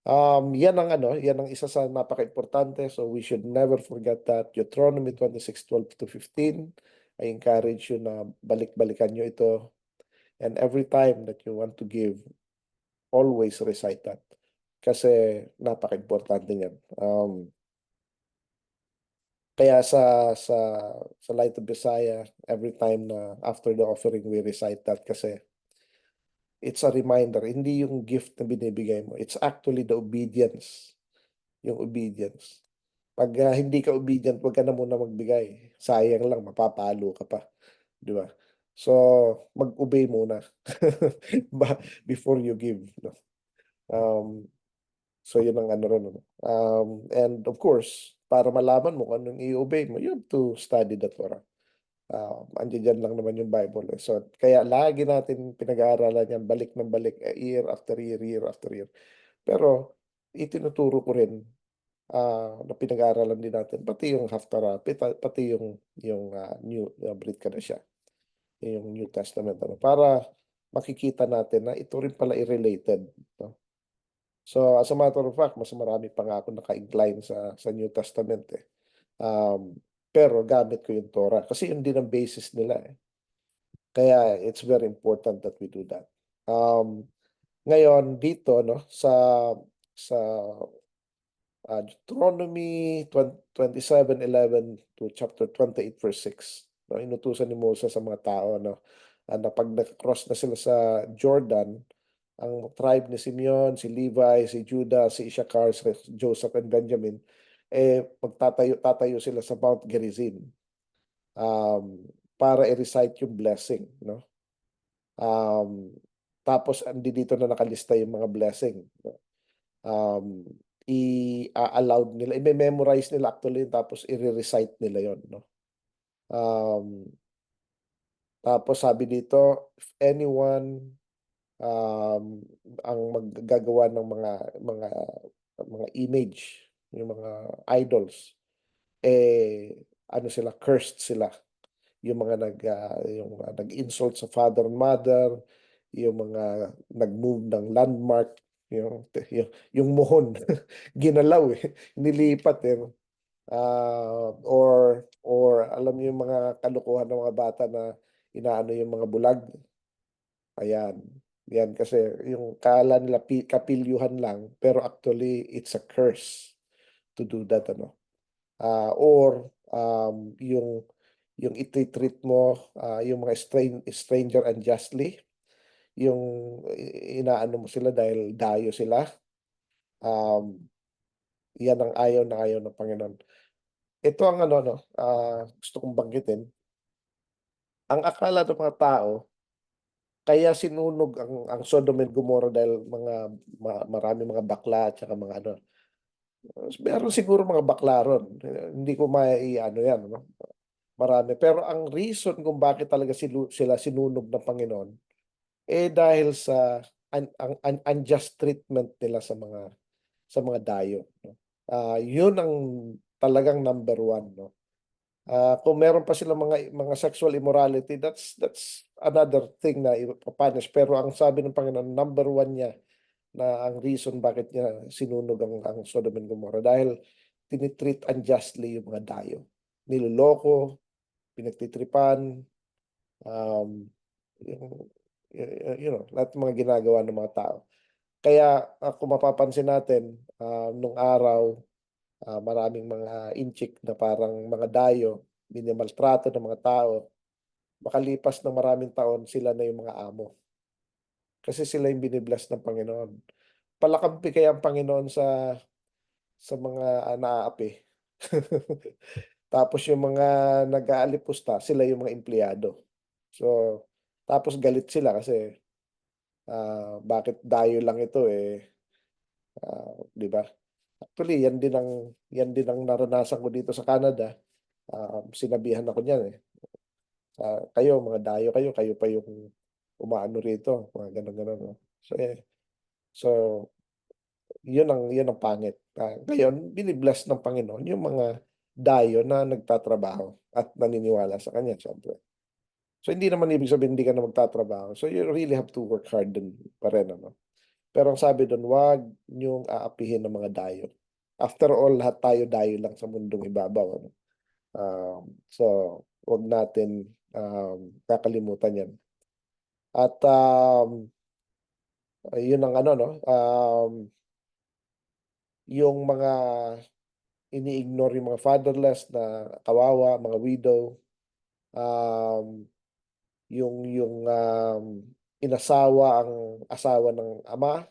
Yan ang isa sa napaka-importante. So we should never forget that. Deuteronomy 26:12-15. I encourage you na balik-balikan nyo ito. And every time that you want to give, always recite that. Kasi napaka-importante niyan. Kaya sa Light of Visaya, every time na after the offering, we recite that kasi it's a reminder, hindi yung gift na binibigay mo. It's actually the obedience. Yung obedience. Pag hindi ka obedient, wag ka na muna magbigay. Sayang lang, mapapalo ka pa. Di ba? So, mag-obey muna before you give. No? Um, so, yun ang ano ron. Ano. And of course, para malaman mo kung anong i-obey mo, you have to study the Torah. Andiyan dyan lang naman yung Bible. Eh. So, kaya lagi natin pinag-aaralan yan, balik ng balik, year after year, year after year. Pero, itinuturo ko rin na pinag-aaralan din natin, pati yung Haftarah, pati yung New Brit Kadashah. yung New Testament, ano, para makikita natin na ito rin pala i-related, no? So, as a matter of fact, mas marami pa nga ako naka-incline sa New Testament, eh. Pero gamit ko yung Torah kasi yun din ang basis nila, eh. Kaya it's very important that we do that. Ngayon dito, no, sa Deuteronomy 27:11 to chapter 28 verse 6. No, inutusan ni Moses sa mga tao, no, na pag nag-cross na sila sa Jordan, ang tribe ni Simeon, si Levi, si Judah, si Issachar, si Joseph and Benjamin, tatayo sila sa Mount Gerizim, para i-recite yung blessing, no? Tapos dito na nakalista yung mga blessing, no? um, i-allowed nila, i-memorize nila actually, tapos i-recite nila yon, no? Um, Tapos sabi dito, if anyone ang maggagawa ng mga image, yung mga idols, ano sila, cursed sila. Yung mga nag-insult sa father and mother, yung mga nag-move ng landmark, yung muhon, ginalaw, nilipat, or alam niyo yung mga kalukuhan ng mga bata na inaano yung mga bulag. Ayan. Yan kasi yung kala nila kapilyuhan lang, pero actually it's a curse to do that, ano. Or yung i-treat mo yung mga stranger unjustly, yung inaano mo sila dahil dayo sila. Yan ang ayaw ng Panginoon. Ito ang ano, no, gusto kong banggitin. Ang akala ng mga tao, kaya sinunog ang Sodom and Gomorrah dahil marami mga bakla at saka mga ano. Meron siguro mga bakla ron. Hindi ko mai-ano yan, no? Marami. Pero ang reason kung bakit talaga sila sinunog ng Panginoon, dahil sa ang unjust treatment nila sa mga dayo, no? Yun ang talagang number one, no? Kung meron pa silang mga sexual immorality, that's another thing na ipapunish. Pero ang sabi ng Panginoon, number one niya na ang reason bakit niya sinunog ang Sodom and Gomorrah, dahil tinitreat unjustly yung mga dayo. Niloloko, pinagtitripan, um, yung, lahat ng mga ginagawa ng mga tao. Kaya kung mapapansin natin, nung araw, maraming mga inchik na parang mga dayo, minimaltrato ng mga tao. Makalipas ng maraming taon, sila na yung mga amo. Kasi sila yung binibless ng Panginoon. Palakampi kaya ang Panginoon sa mga naaapi. Tapos yung mga nag-aalipusta, sila yung mga empleyado. So, tapos galit sila kasi bakit dayo lang ito, di ba? Actually, yan din ang naranasan ko dito sa Canada. Sinabihan ako niyan, eh. Kayo, mga dayo kayo pa yung umaano rito, mga ganun-ganun, no? So, yun ang pangit. Ngayon, binibless ng Panginoon yung mga dayo na nagtatrabaho at naniniwala sa Kanya, syempre. So, hindi naman ibig sabihin hindi ka na magtatrabaho. So, you really have to work hard din pa rin, ano? Pero ang sabi doon, wag niyong aapihin ng mga dayo. After all, lahat tayo dayo lang sa mundong ibabaw, ano? So, wag natin kakalimutan yan. At yun ang ano, no? Yung mga ini-ignore yung mga fatherless na kawawa, mga widow, um, yung inasawa ang asawa ng ama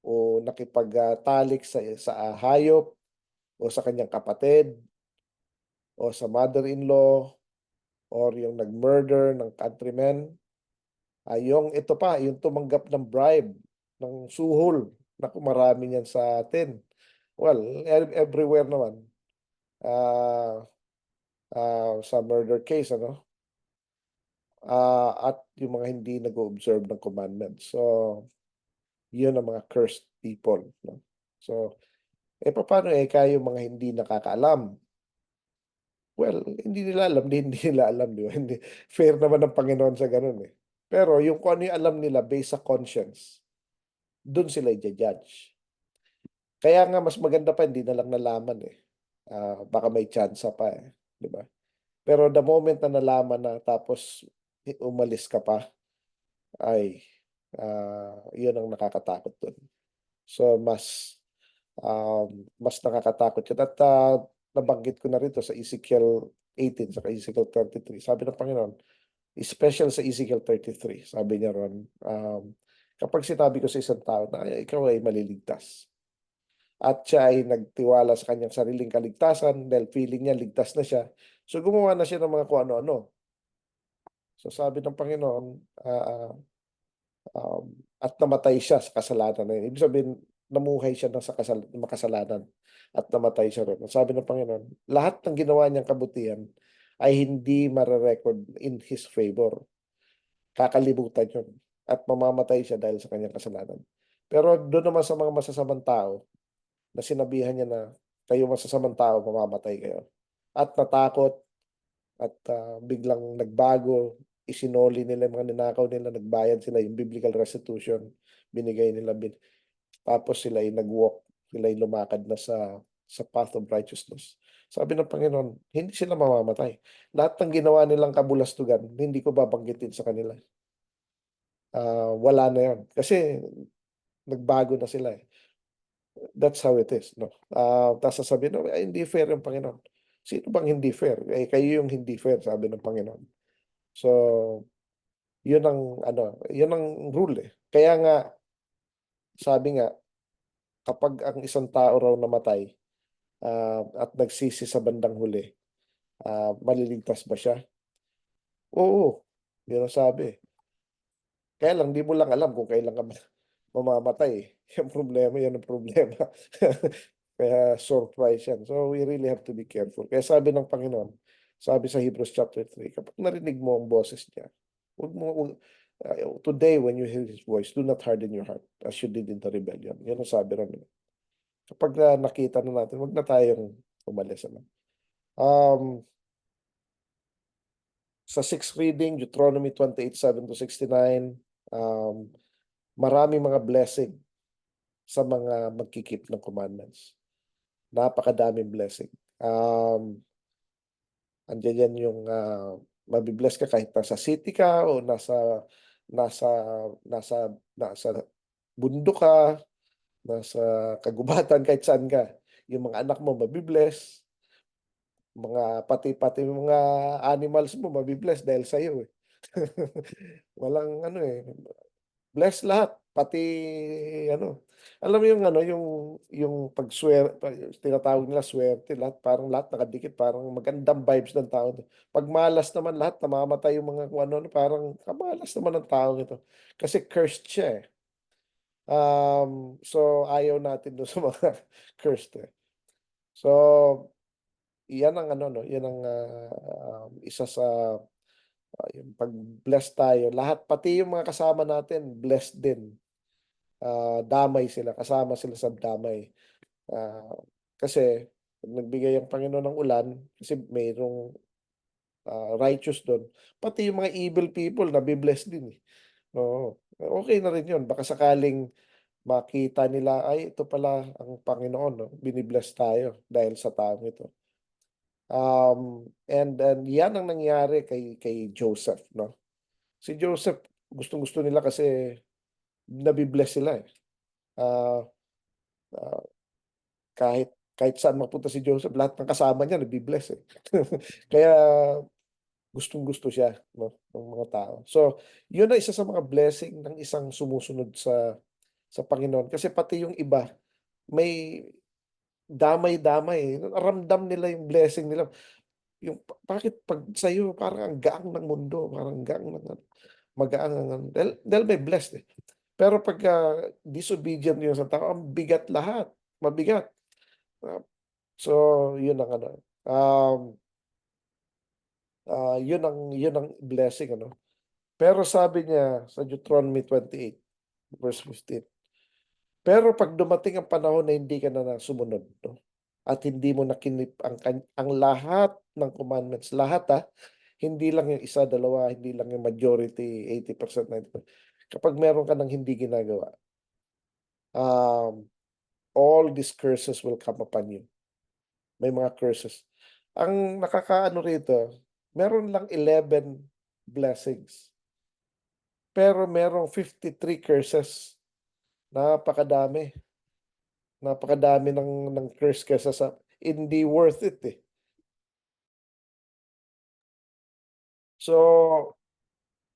o nakipagtalik sa hayop o sa kanyang kapatid o sa mother-in-law or yung nag-murder ng countrymen. Yung ito pa, yung tumanggap ng bribe, ng suhol. Naku, marami niyan sa atin. Well, everywhere naman. Ah, sa murder case, ano? At yung mga hindi nag-observe ng commandments. So, yun ang mga cursed people, no? So, paano kaya yung mga hindi nakakaalam? Well, hindi nila alam, hindi nila alam, di ba? Hindi, fair naman ng Panginoon sa ganun eh. Pero yung kung ano yung alam nila based sa conscience, dun sila i-judge. Kaya nga mas maganda pa hindi na lang nalaman eh. Baka may chance pa eh, di ba? Pero the moment na nalaman na tapos umalis ka pa, ay yun ang nakakatakot dun. So mas nakakatakot yun. At nabanggit ko na rito sa Ezekiel 18 sa Ezekiel 33. Sabi ng Panginoon, special sa Ezekiel 33, sabi niya ron, kapag sinabi ko sa isang tao na ikaw ay maliligtas at siya ay nagtiwala sa kanyang sariling kaligtasan dahil feeling niya ligtas na siya, so gumawa na siya ng mga kung ano-ano. So sabi ng Panginoon, at namatay siya sa kasalanan na yun. Ibig sabihin, namuhay siya sa makasalanan at namatay siya rin. Sabi ng Panginoon, lahat ng ginawa niyang kabutihan ay hindi mare-record in His favor. Kakalibutan yun. At mamamatay siya dahil sa kanyang kasalanan. Pero doon naman sa mga masasamang tao, na sinabihan niya na kayo masasamang tao, mamamatay kayo. At natakot at biglang nagbago, isinoli nila yung mga ninakaw nila, nagbayad sila yung biblical restitution, binigay nila, tapos sila ay nag-walk, sila ay lumakad na sa path of righteousness. Sabi ng Panginoon, hindi sila mamamatay. Lahat ng ginawa nilang kabulastugan, hindi ko babanggitin sa kanila. Wala na yan. Kasi nagbago na sila eh. That's how it is, no? Tapos sasabihin, no, hindi fair yung Panginoon. Sino bang hindi fair? Eh, kayo yung hindi fair, sabi ng Panginoon. So, yun ang rule eh. Kaya nga, sabi nga, kapag ang isang tao raw namatay at nagsisi sa bandang huli, maliligtas ba siya? Oo, yun ang sabi. Kaya lang, di mo lang alam kung kailan ka mamamatay eh. Yung problema, yan ang problema. Kaya surprise yan. So we really have to be careful. Kaya sabi ng Panginoon, sabi sa Hebrews chapter 3, kapag narinig mo ang boses niya, today when you hear His voice, do not harden your heart as you did in the rebellion. Yan ang sabi ron. Kapag nakita na natin, wag na tayong umalis. Ano? Sa 6th reading, Deuteronomy 28:7-69, maraming mga blessing sa mga magkikip ng commandments. Napakadaming blessing. Andiyan yan yung mabibless ka kahit nasa city ka o nasa nasa nasa bundok ka, nasa kagubatan, kahit saan ka. Yung mga anak mo mabibless, pati mga animals mo mabibless dahil sa iyo eh. Walang ano eh, bless lahat, pati ano. Alam mo yung yung tinatawag nila swerte, lahat nakadikit, parang magandang vibes ng tao. Pag malas naman lahat, namamatay yung mga kung ano, parang kamalas naman ng tao ito. Kasi cursed siya eh. So ayaw natin doon sa mga cursed eh. So, yan ang ano, no, yan ang isa sa yung pag-bless tayo. Lahat, pati yung mga kasama natin, blessed din. Damay sila, kasama sila sa damay. Ah, kasi pag nagbigay ang Panginoon ng ulan, kasi mayroong righteous doon. Pati yung mga evil people, nabibless din eh. Oo. Okay na rin yun. Baka sakaling makita nila, ay, ito pala ang Panginoon, no? Binibless tayo dahil sa taong ito. And yan ang nangyari kay Joseph, no? Si Joseph, gustong-gusto nila kasi nabibless sila eh. Ah, ah, kahit saan mapunta si Joseph, lahat ng kasama niya nabibless eh. Kaya gustong-gusto siya, no, ng mga tao. So, yun na isa sa mga blessing ng isang sumusunod sa Panginoon. Kasi pati yung iba, may damay-damay. Ramdam nila yung blessing nila. Bakit pag sa'yo, parang ang gaang ng mundo, parang magaang dahil may blessed eh. Pero pagka disobedient yun sa tao, ang bigat lahat. Mabigat. So, yun ang ano. Um, yun ang blessing, ano. Pero sabi niya sa Deuteronomy 28:15, pero pag dumating ang panahon na hindi ka na sumunod, no? at hindi mo nakinip ang lahat ng commandments, lahat hindi lang yung isa, dalawa, hindi lang yung majority, 80%, 90%. Kapag meron ka ng hindi ginagawa, um, all these curses will come upon you. May mga curses. Ang nakakaano rito, meron lang 11 blessings, pero merong 53 curses. Napakadami. Napakadami ng curse kaysa sa hindi worth it eh. So,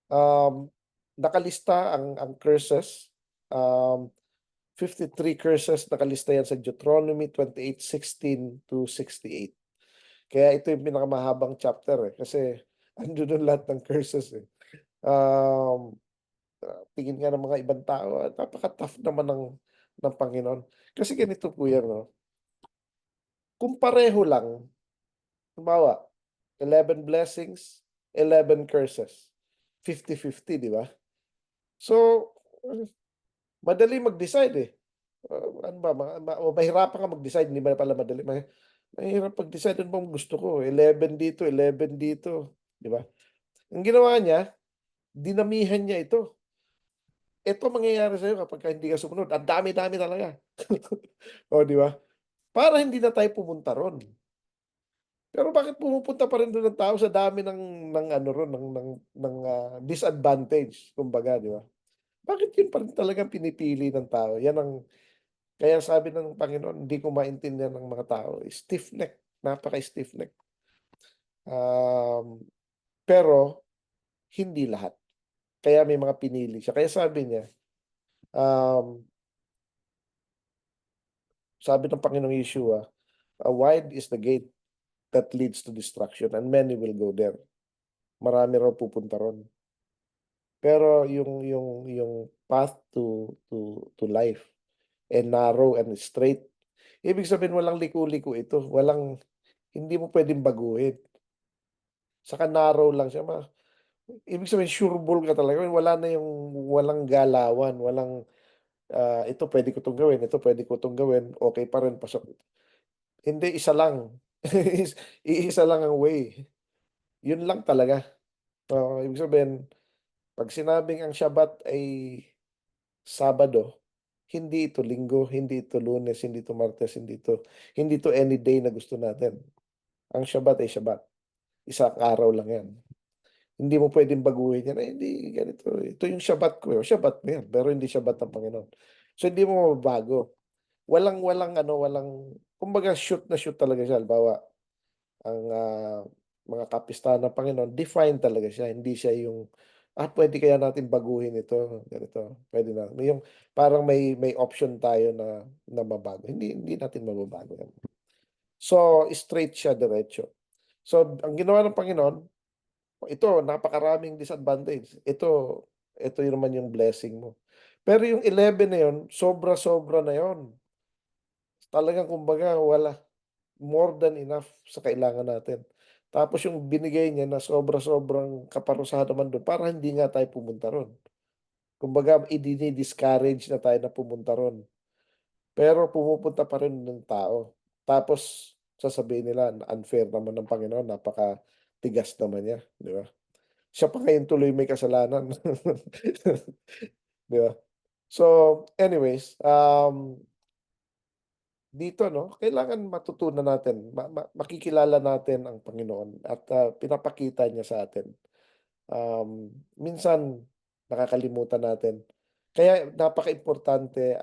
um, nakalista ang curses. Um, 53 curses nakalista yan sa Deuteronomy 28:16 to 68. Kaya ito yung pinakamahabang chapter eh. Kasi andun doon lahat ng curses eh. Um, tingin nga ng mga ibang tao, napaka-tough naman ng Panginoon. Kasi ganito po yan, no? Kung pareho lang, halimbawa, 11 blessings, 11 curses. 50-50, di ba? So, madali mag-decide eh. Ano ba, mahirapan ka mag-decide, hindi ba pala madali? Mahirap pag-decide ano bang gusto ko. 11 dito, 11 dito. Di ba? Ang ginawa niya, dinamihan niya ito. Ito mangyayari sa'yo kapag hindi ka sumunod. Ang dami-dami talaga. O, di ba? Para hindi na tayo pumunta ron. Pero bakit pumupunta pa rin doon ng tao sa dami ng ano ron, disadvantage, kumbaga, di ba? Bakit yun pa rin talagang pinipili ng tao? Yan ang, kaya sabi ng Panginoon, hindi ko maintindihan ng mga tao. Stiff neck, napaka-stiff neck. Pero, hindi lahat. Kaya may mga pinili siya. Kaya um, sabi ng Panginoong Yeshua, wide is the gate that leads to destruction and many will go there. Marami raw pupunta ron. Pero yung path to life and narrow and straight. Ibig sabihin walang liku-liku ito. Hindi mo pwedeng baguhin. Saka narrow lang siya. Ibig sabihin sure ball ka talaga. Walang galawan. Ito pwede ko itong gawin. Ito pwede ko itong gawin. Okay pa rin. Pasok. Hindi, isa lang. Iisa lang ang way. Yun lang talaga. Ibig sabihin, pag sinabing ang Shabbat ay Sabado, hindi ito Linggo, hindi ito Lunes, hindi ito Martes, hindi ito any day na gusto natin. Ang Shabbat ay Shabbat. Isang araw lang yan. Hindi mo pwedeng baguhin yan. Ay, hindi ganito. Ito yung Shabbat ko. Shabbat mo yan. Pero hindi Shabbat ng Panginoon. So, hindi mo mababago. Kumbaga, shoot na shoot talaga siya. Halimbawa, ang mga kapistahan ng Panginoon, define talaga siya. Hindi siya yung, pwede kaya natin baguhin ito, ganito. Pwede na. Parang may option tayo na mabago. Hindi natin mababago yan. So, straight siya, diretso. So, ang ginawa ng Panginoon, ito, napakaraming disadvantage. Ito yun naman yung blessing mo. Pero yung 11 na yun, sobra-sobra na yun. Talagang kumbaga, wala. More than enough sa kailangan natin. Tapos yung binigay niya na sobra-sobrang kaparusahan naman doon para hindi nga tayo pumunta ron. Kumbaga, i-discourage na tayo na pumunta ron. Pero pumupunta pa rin ng tao. Tapos, sasabihin nila, unfair naman ng Panginoon, napaka-tigas naman niya. Di ba? Siya pa ngayon tuloy may kasalanan. Di ba? So, anyways, dito kailangan matutunan natin, makikilala natin ang Panginoon at pinapakita niya sa atin. Minsan nakakalimutan natin. Kaya napaka-importante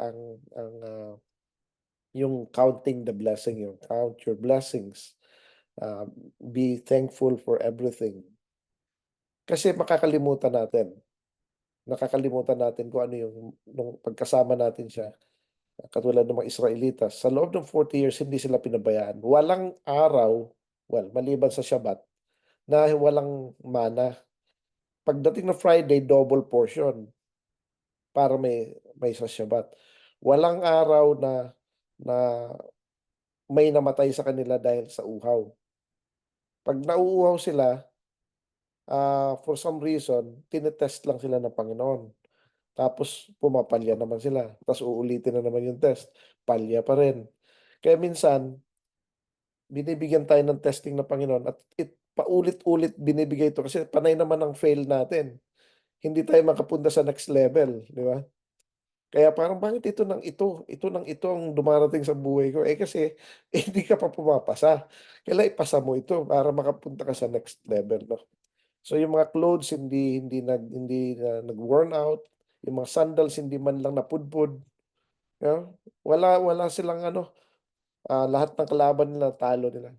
yung counting the blessing, yung count your blessings. Be thankful for everything. Kasi makakalimutan natin. Nakakalimutan natin kung ano yung nung pagkasama natin siya. Katulad ng mga Israelitas, sa loob ng 40 years, hindi sila pinabayaan. Walang araw, maliban sa Shabbat, na walang mana. Pagdating ng Friday, double portion para may sa Shabbat. Walang araw na may namatay sa kanila dahil sa uhaw. Pag nauuhaw sila, for some reason, tinetest lang sila ng Panginoon. Tapos pumapalya naman sila. Tapos uulitin na naman yung test. Palya pa rin. Kaya minsan, binibigyan tayo ng testing ng Panginoon at paulit-ulit binibigay ito kasi panay naman ang fail natin. Hindi tayo makapunta sa next level, di ba? Kaya parang bakit ito ng ito ang dumarating sa buhay ko, eh, kasi hindi ka pa pumapasa. Kailangan ipasa mo ito para makapunta ka sa next level 'no. So yung mga clothes hindi na nag-worn out, yung mga sandals hindi man lang napudpud, 'no? Wala silang ano, lahat ng kalaban nila talo nila.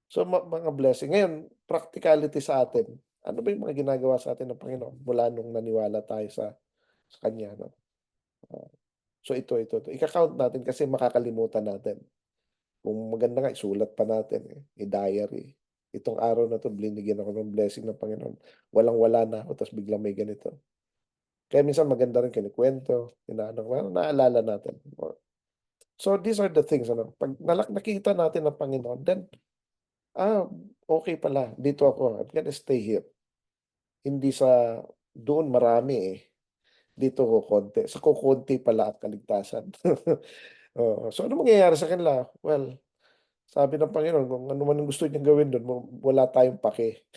So mga blessing. Ngayon practicality sa atin, ano ba yung mga ginagawa sa atin ng Panginoon mula nung naniwala tayo sa Kanya 'no? So ito, ika-count natin kasi makakalimutan natin. Kung maganda nga isulat pa natin, eh, i-diary. Itong araw na 'to binigyan ako ng blessing ng Panginoon. Walang-wala na ako ta's biglang may ganito. Kaya minsan maganda rin kinukuwento, inaano, parang naalala natin more. So these are the things ano, 'pag nakita natin ang Panginoon then, ah, okey pala dito ako, I'm gonna stay here. Hindi sa doon marami, eh, dito kokonti, sa kokonti pala ang kaligtasan. Oo, so ano mangyayari sa kanila? Well, sabi ng Panginoon kung ano man ang gusto niyang gawin dun wala tayong pake.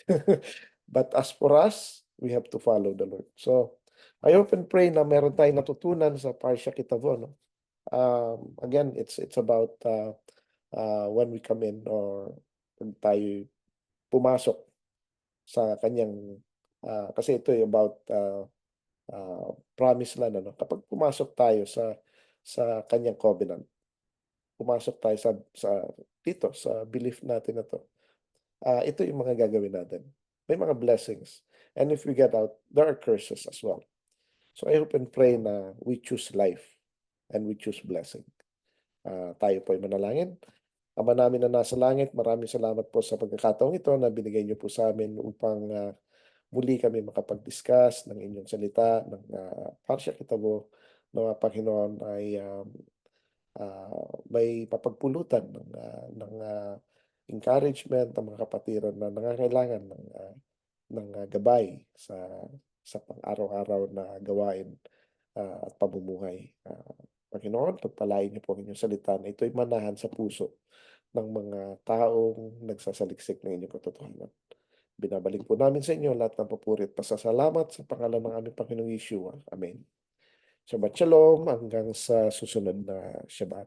But as for us, we have to follow the Lord. So, I hope and pray na meron tayong natutunan sa Parsha Kitavo 'no. Again, it's about, when we come in or kung tayo'y pumasok sa kaniyang, kasi ito ay about, promised land ano. Kapag pumasok tayo sa kaniyang covenant, pumasok tayo sa dito sa belief natin na 'to. Ito yung mga gagawin natin. May mga blessings. And if we get out, there are curses as well. So I hope and pray na we choose life and we choose blessing. Tayo po ay manalangin. Ama namin na nasa langit, maraming salamat po sa pagkakataong ito na binigay niyo po sa amin upang muli kami makapag-discuss ng inyong salita, ng Parsha Kitabo, na Panginoon ay may papagpulutan ng encouragement ng mga kapatiran na nangangailangan ng gabay sa pang-araw-araw na gawain, at pamumuhay. Panginoon, pagpalain niyo po ang inyong salita na ito'y manahan sa puso ng mga taong nagsasaliksik ng inyong katotohanan. Binabalik po namin sa inyo lahat ng papuri at pasasalamat sa pangalan ng aming Panginoong Yeshua. Amen. Shabbat shalom hanggang sa susunod na Shabbat.